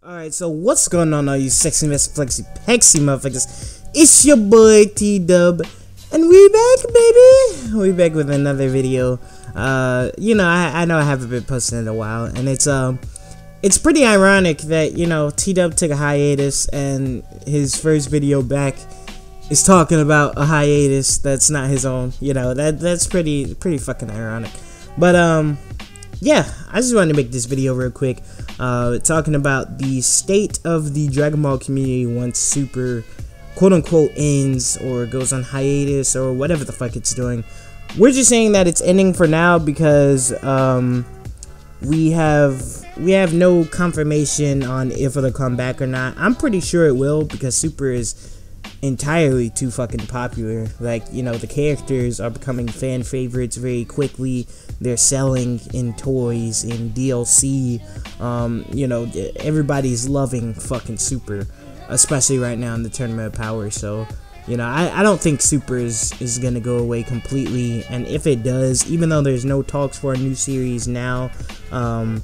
Alright, so what's going on, all you Sexi Messi Flexi Pexi motherfuckers? It's your boy T-Dub, and we back, baby! We back with another video. You know, I know I haven't been posting in a while, and it's pretty ironic that, you know, T-Dub took a hiatus, and his first video back is talking about a hiatus that's not his own. You know, that's pretty fucking ironic. But, yeah, I just wanted to make this video real quick, talking about the state of the Dragon Ball community once Super quote-unquote ends or goes on hiatus or whatever the fuck it's doing. We're just saying that it's ending for now because we have no confirmation on if it'll come back or not. I'm pretty sure it will because Super is entirely too fucking popular. Like, you know, the characters are becoming fan favorites very quickly. They're selling in toys, in DLC. You know, everybody's loving fucking Super, especially right now in the Tournament of Power. So, you know, I don't think Super is gonna go away completely, and if it does, even though there's no talks for a new series now, I'm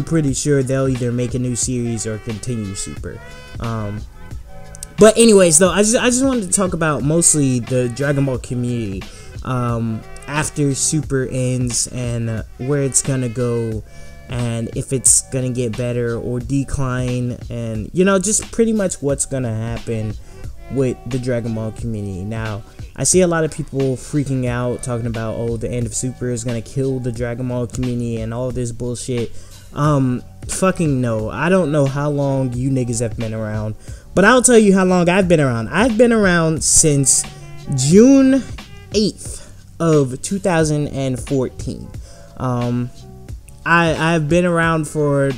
pretty sure they'll either make a new series or continue Super. But anyways, though, I just wanted to talk about mostly the Dragon Ball community after Super ends, and where it's gonna go, and if it's gonna get better or decline, and, you know, just pretty much what's gonna happen with the Dragon Ball community. Now, I see a lot of people freaking out, talking about, oh, the end of Super is gonna kill the Dragon Ball community and all this bullshit. Fucking no. I don't know how long you niggas have been around, but I'll tell you how long I've been around. I've been around since June 8th of 2014. I've been around for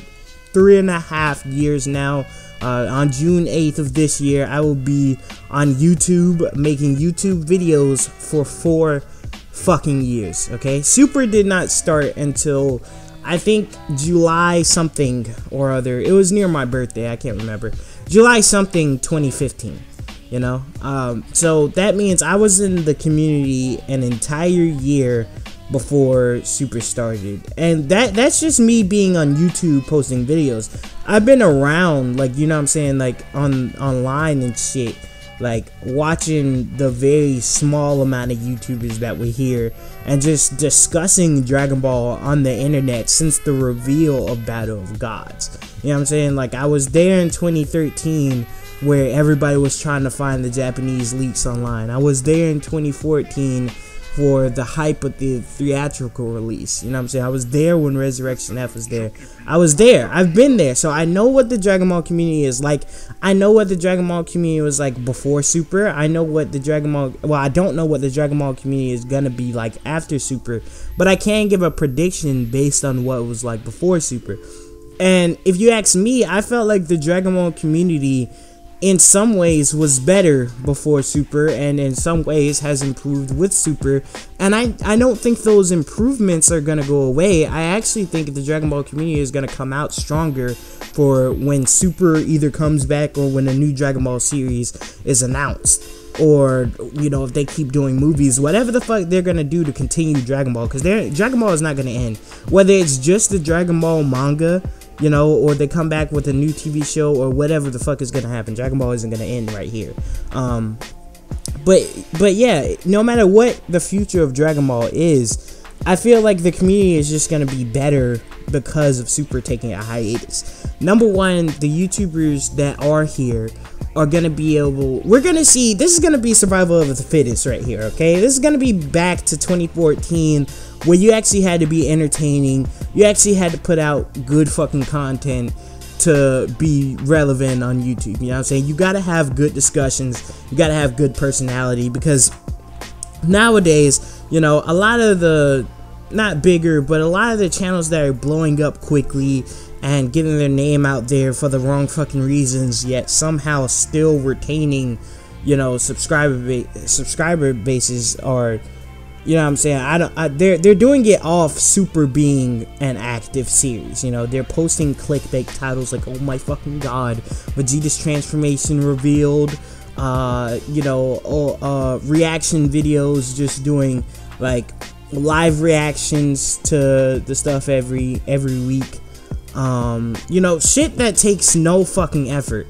3.5 years now. On June 8th of this year, I will be on YouTube making YouTube videos for 4 fucking years, okay? Super did not start until, I think, July something or other. It was near my birthday, I can't remember. July something 2015, you know? So that means I was in the community an entire year before Super started, and that's just me being on YouTube posting videos. I've been around, like, you know what I'm saying, like online and shit, like watching the very small amount of YouTubers that were here and just discussing Dragon Ball on the internet since the reveal of Battle of Gods. You know what I'm saying? Like, I was there in 2013 where everybody was trying to find the Japanese leaks online. I was there in 2014 for the hype of the theatrical release. You know what I'm saying? I was there when Resurrection F was there. I was there. I've been there. So I know what the Dragon Ball community is like. I know what the Dragon Ball community was like before Super. I know what the Dragon Ball... Well, I don't know what the Dragon Ball community is gonna be like after Super. But I can give a prediction based on what it was like before Super. And if you ask me, I felt like the Dragon Ball community in some ways was better before Super, and in some ways has improved with Super, and I don't think those improvements are gonna go away. I actually think the Dragon Ball community is gonna come out stronger for when Super either comes back or when a new Dragon Ball series is announced, or, you know, if they keep doing movies, whatever the fuck they're gonna do to continue Dragon Ball, because Dragon Ball is not gonna end. Whether it's just the Dragon Ball manga, you know, or they come back with a new TV show, or whatever the fuck is gonna happen, Dragon Ball isn't gonna end right here. But yeah, no matter what the future of Dragon Ball is, I feel like the community is just gonna be better because of Super taking a hiatus. Number one, the YouTubers that are here are gonna be able, we're gonna see, this is gonna be survival of the fittest right here, okay? This is gonna be back to 2014, where you actually had to be entertaining, you actually had to put out good fucking content to be relevant on YouTube. You know what I'm saying? You gotta have good discussions, you gotta have good personality, because nowadays, you know, a lot of the, not bigger, but a lot of the channels that are blowing up quickly and getting their name out there for the wrong fucking reasons, yet somehow still retaining, you know, subscriber bases, are, you know what I'm saying, they're doing it off Super being an active series. You know, they're posting clickbait titles like, oh my fucking god, Vegeta's transformation revealed, you know, reaction videos, just doing like live reactions to the stuff every week. You know, shit that takes no fucking effort.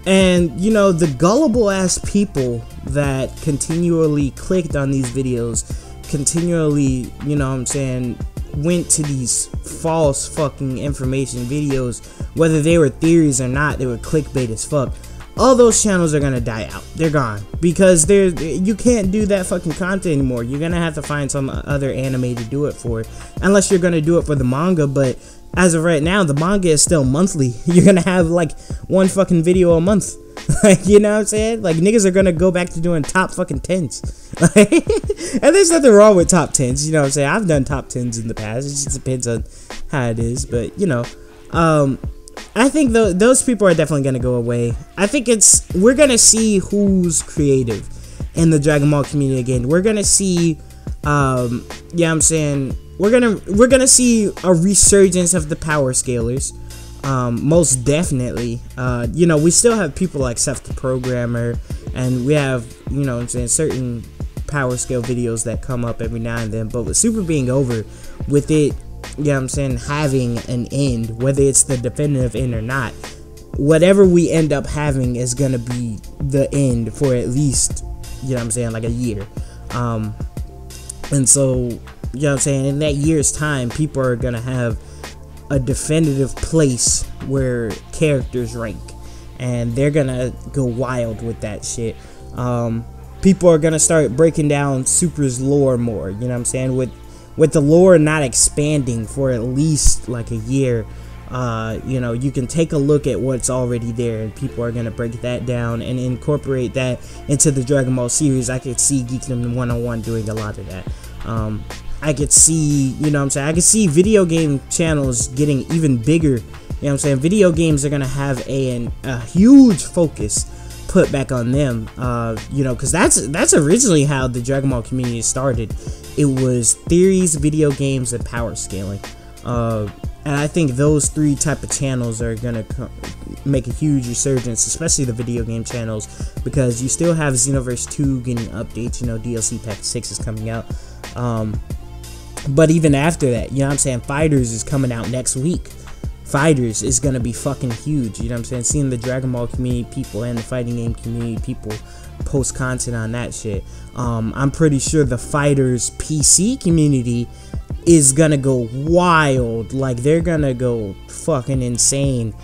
And, you know, the gullible ass people that continually clicked on these videos, continually, you know what I'm saying, went to these false fucking information videos, whether they were theories or not, they were clickbait as fuck. All those channels are gonna die out. They're gone. Because you can't do that fucking content anymore. You're gonna have to find some other anime to do it for. Unless you're gonna do it for the manga, but as of right now, the manga is still monthly. You're gonna have like one fucking video a month. Like, you know what I'm saying? Like, niggas are gonna go back to doing top fucking 10s. And there's nothing wrong with top 10s, you know what I'm saying? I've done top 10s in the past. It just depends on how it is. But, you know, I think those people are definitely gonna go away. I think we're gonna see who's creative in the Dragon Ball community again. We're gonna see, yeah, I'm saying, we're gonna see a resurgence of the power scalers. Most definitely. You know, we still have people like Seth the Programmer, and we have, you know what I'm saying, certain power scale videos that come up every now and then. But with Super being over, with it, you know what I'm saying, having an end, whether it's the definitive end or not, whatever we end up having is gonna be the end for at least, you know what I'm saying, like a year. And so, you know what I'm saying, in that year's time, people are gonna have a definitive place where characters rank, and they're gonna go wild with that shit. People are gonna start breaking down Super's lore more, you know what I'm saying, with the lore not expanding for at least like a year. You know, you can take a look at what's already there, and people are gonna break that down and incorporate that into the Dragon Ball series. I could see Geekdom 101 doing a lot of that. I could see, you know what I'm saying, I could see video game channels getting even bigger. You know what I'm saying? Video games are gonna have a huge focus put back on them. You know, because that's originally how the Dragon Ball community started. It was theories, video games, and power scaling. And I think those three type of channels are gonna make a huge resurgence, especially the video game channels, because you still have Xenoverse 2 getting updates. You know, DLC Pack 6 is coming out. But even after that, you know what I'm saying, Fighters is coming out next week. Fighters is gonna be fucking huge, you know what I'm saying? Seeing the Dragon Ball community people and the fighting game community people post content on that shit. I'm pretty sure the Fighters PC community is gonna go wild. Like, they're gonna go fucking insane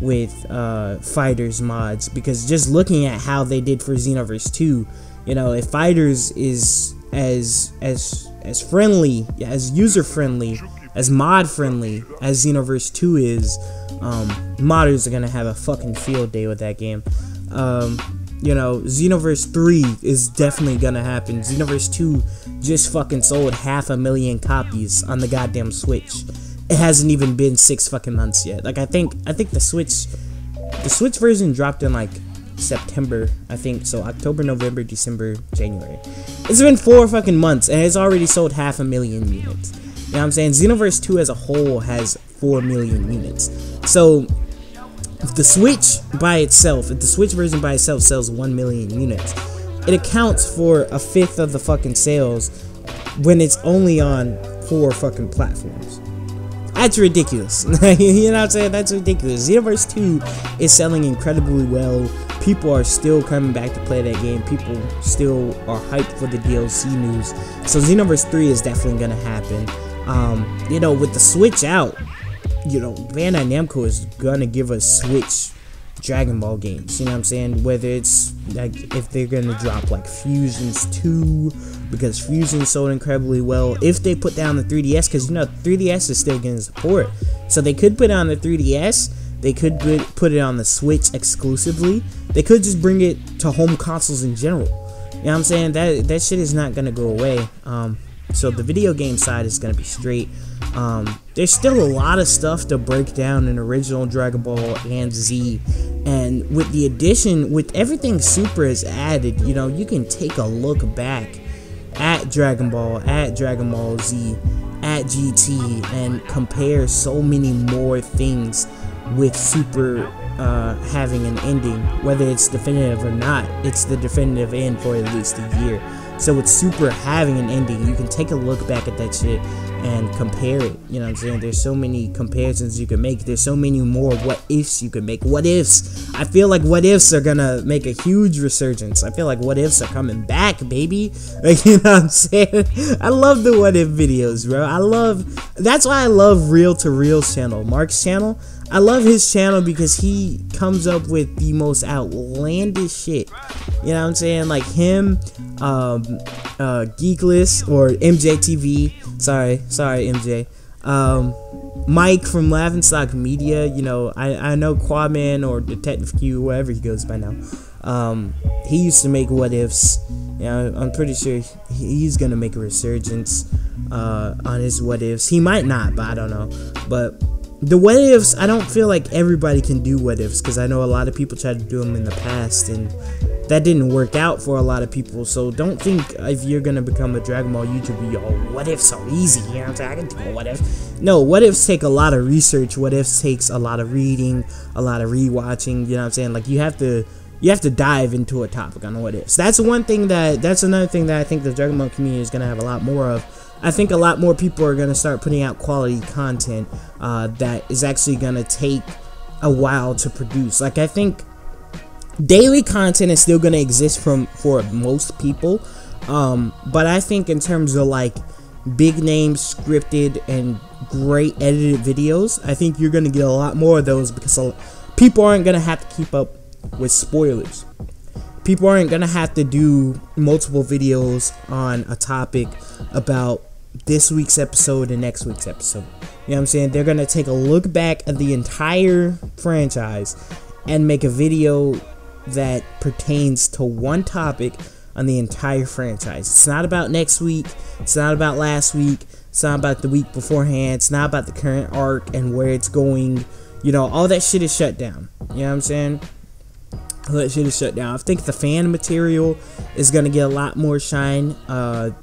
with Fighters mods, because just looking at how they did for Xenoverse 2, you know, if Fighters is as friendly, as user friendly, as mod friendly as Xenoverse 2 is, modders are gonna have a fucking field day with that game. You know, Xenoverse 3 is definitely gonna happen. Xenoverse 2 just fucking sold 500,000 copies on the goddamn Switch. It hasn't even been 6 fucking months yet. Like, I think the Switch version dropped in like September, I think. So October, November, December, January. It's been 4 fucking months, and it's already sold 500,000 units. You know what I'm saying? Xenoverse 2 as a whole has 4 million units. So if the Switch by itself, if the Switch version by itself sells 1 million units, it accounts for a fifth of the fucking sales when it's only on 4 fucking platforms. That's ridiculous. You know what I'm saying? That's ridiculous. Xenoverse 2 is selling incredibly well. People are still coming back to play that game. People still are hyped for the DLC news. So Xenoverse 3 is definitely gonna happen. You know, with the Switch out, you know, Bandai Namco is gonna give us Switch Dragon Ball games. You know what I'm saying? Whether it's like, if they're gonna drop like Fusions 2, because Fusion sold incredibly well. If they put down the 3DS, because, you know, 3DS is still getting support, so they could put it on the 3DS. They could put it on the Switch exclusively. They could just bring it to home consoles in general. You know what I'm saying? That shit is not gonna go away. So the video game side is gonna be straight. There's still a lot of stuff to break down in original Dragon Ball and Z, and with the addition, with everything Super has added, you know, you can take a look back at Dragon Ball, at Dragon Ball Z, at GT, and compare so many more things with Super having an ending. Whether it's definitive or not, it's the definitive end for at least a year. So with Super having an ending, you can take a look back at that shit and compare it. You know what I'm saying? There's so many comparisons you can make. There's so many more what ifs you can make. What ifs. I feel like what ifs are gonna make a huge resurgence. I feel like what ifs are coming back, baby. Like, you know what I'm saying? I love the what if videos, bro. That's why I love Real to Real's channel, Mark's channel. I love his channel because he comes up with the most outlandish shit. You know what I'm saying? Like him, Geekless or MJTV. Sorry MJ. Mike from Laughing Stock Media. You know, I know Quadman or Detective Q, wherever he goes by now. He used to make what ifs. You know, I'm pretty sure he's gonna make a resurgence on his what ifs. He might not, but I don't know. But the what ifs, I don't feel like everybody can do what ifs, because I know a lot of people tried to do them in the past and that didn't work out for a lot of people. So don't think if you're gonna become a Dragon Ball YouTuber, yo, what ifs so easy, you know what I'm saying? I can do a what if. No, what ifs take a lot of research. What ifs takes a lot of reading, a lot of rewatching, you know what I'm saying? Like you have to dive into a topic on what ifs. That's another thing that I think the Dragon Ball community is gonna have a lot more of. I think a lot more people are gonna start putting out quality content that is actually gonna take a while to produce. Like I think daily content is still gonna exist for most people, but I think in terms of like big name scripted and great edited videos, I think you're gonna get a lot more of those because people aren't gonna have to keep up with spoilers. People aren't gonna have to do multiple videos on a topic about this week's episode and next week's episode. You know what I'm saying? They're gonna take a look back at the entire franchise and make a video that pertains to one topic on the entire franchise. It's not about next week. It's not about last week. It's not about the week beforehand. It's not about the current arc and where it's going. You know, all that shit is shut down. You know what I'm saying? All that shit is shut down. I think the fan material is gonna get a lot more shine.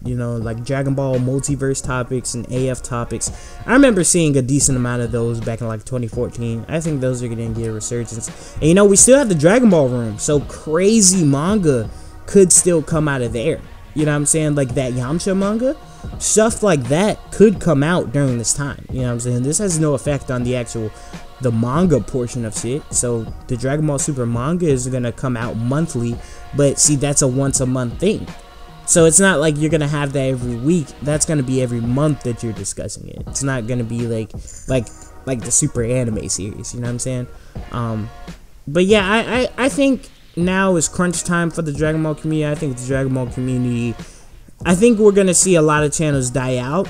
You know, like Dragon Ball multiverse topics and AF topics. I remember seeing a decent amount of those back in like 2014. I think those are gonna get a resurgence. And you know, we still have the Dragon Ball room, so crazy manga could still come out of there. You know what I'm saying? Like that Yamcha manga, stuff like that could come out during this time. You know what I'm saying? This has no effect on the manga portion of shit. So the Dragon Ball Super manga is gonna come out monthly, but see, that's a once a month thing. So it's not like you're gonna have that every week. That's gonna be every month that you're discussing it. It's not gonna be like the Super anime series. You know what I'm saying? But yeah, I think now is crunch time for the Dragon Ball community. I think the Dragon Ball community, I think we're gonna see a lot of channels die out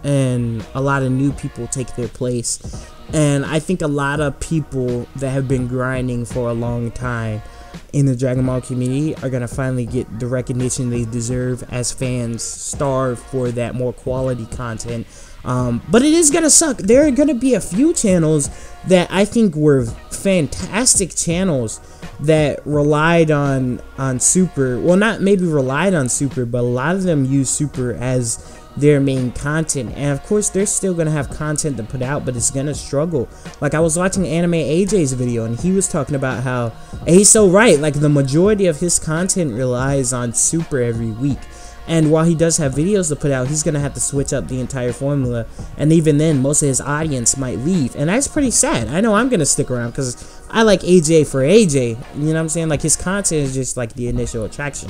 and a lot of new people take their place. And I think a lot of people that have been grinding for a long time in the Dragon Ball community are gonna finally get the recognition they deserve as fans starve for that more quality content. But it is gonna suck. There are gonna be a few channels that I think were fantastic channels that relied on Super. Well, not maybe relied on Super, but a lot of them use Super as their main content, and of course they're still gonna have content to put out, but it's gonna struggle. Like I was watching Anime AJ's video and he was talking about how, and he's so right, like the majority of his content relies on Super every week, and while he does have videos to put out, he's gonna have to switch up the entire formula, and even then most of his audience might leave, and that's pretty sad. I know I'm gonna stick around because I like AJ for AJ, you know what I'm saying? Like his content is just like the initial attraction.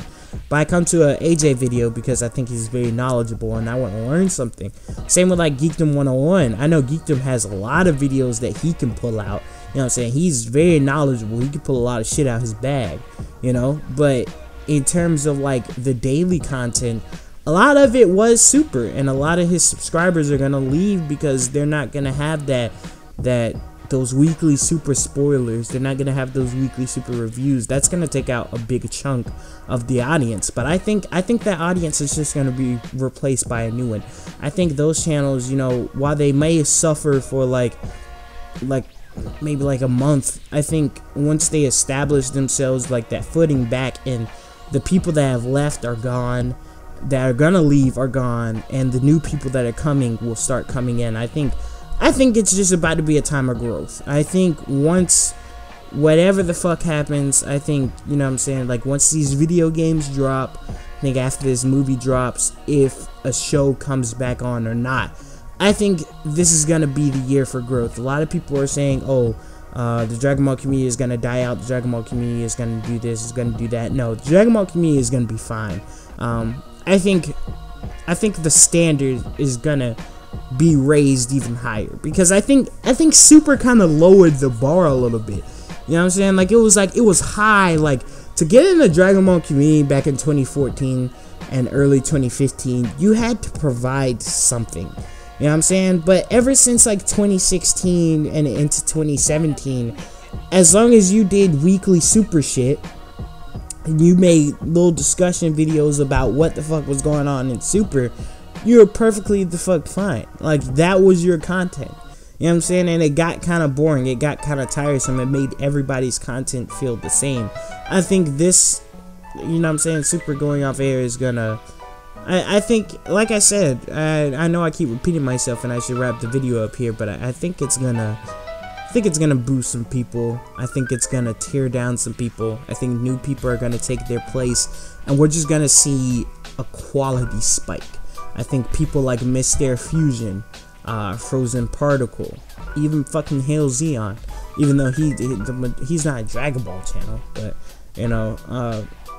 But I come to a AJ video because I think he's very knowledgeable and I want to learn something. Same with like Geekdom 101. I know Geekdom has a lot of videos that he can pull out. You know what I'm saying? He's very knowledgeable. He can pull a lot of shit out his bag, you know? But in terms of like the daily content, a lot of it was Super, and a lot of his subscribers are gonna leave because they're not gonna have those weekly Super spoilers. They're not gonna have those weekly Super reviews. That's gonna take out a big chunk of the audience. But I think that audience is just gonna be replaced by a new one. I think those channels, you know, while they may suffer for like maybe like a month, I think once they establish themselves like that footing back, and the people that have left are gone, that are gonna leave are gone, and the new people that are coming will start coming in. I think it's just about to be a time of growth. I think once whatever the fuck happens, I think, you know what I'm saying, like once these video games drop, think after this movie drops, if a show comes back on or not. I think this is gonna be the year for growth. A lot of people are saying, oh, the Dragon Ball community is gonna die out, the Dragon Ball community is gonna do this, is gonna do that. No, the Dragon Ball community is gonna be fine. I think the standard is gonna be raised even higher, because I think Super kind of lowered the bar a little bit. You know what I'm saying? Like it was high. Like, to get in the Dragon Ball community back in 2014 and early 2015, you had to provide something. You know what I'm saying? But ever since like 2016 and into 2017, as long as you did weekly Super shit and you made little discussion videos about what the fuck was going on in Super, you were perfectly the fuck fine. Like, that was your content. You know what I'm saying? And it got kind of boring. It got kind of tiresome. It made everybody's content feel the same. I think this, you know what I'm saying, Super going off air is gonna... I think, like I said, I know I keep repeating myself and I should wrap the video up here, but I think it's gonna boost some people. I think it's gonna tear down some people. I think new people are gonna take their place, and we're just gonna see a quality spike. I think people like Mr. Fusion, Frozen Particle, even fucking Hail Zeon, even though he's not a Dragon Ball channel, but you know,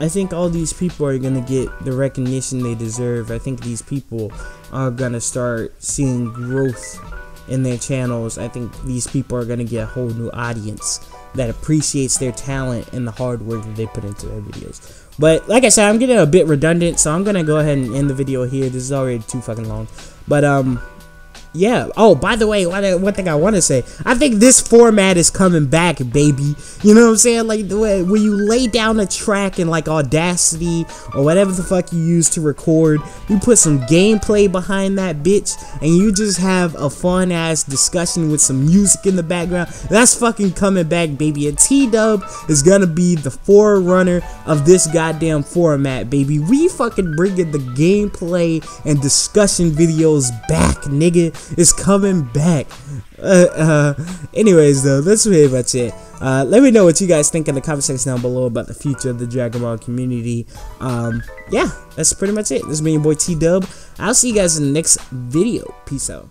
I think all these people are gonna get the recognition they deserve. I think these people are gonna start seeing growth in their channels. I think these people are gonna get a whole new audience that appreciates their talent and the hard work that they put into their videos. But like I said, I'm getting a bit redundant, so I'm gonna go ahead and end the video here. This is already too fucking long. But yeah. Oh, by the way, one thing I want to say, I think this format is coming back, baby. You know what I'm saying? Like, the way when you lay down a track in like Audacity or whatever the fuck you use to record, you put some gameplay behind that bitch, and you just have a fun ass discussion with some music in the background. That's fucking coming back, baby. And T-Dub is gonna be the forerunner of this goddamn format, baby. We fucking bringing the gameplay and discussion videos back, nigga. It's coming back. Anyways, though, that's pretty much it. Let me know what you guys think in the comment section down below about the future of the Dragon Ball community. Yeah, that's pretty much it. This has been your boy T-Dub. I'll see you guys in the next video. Peace out.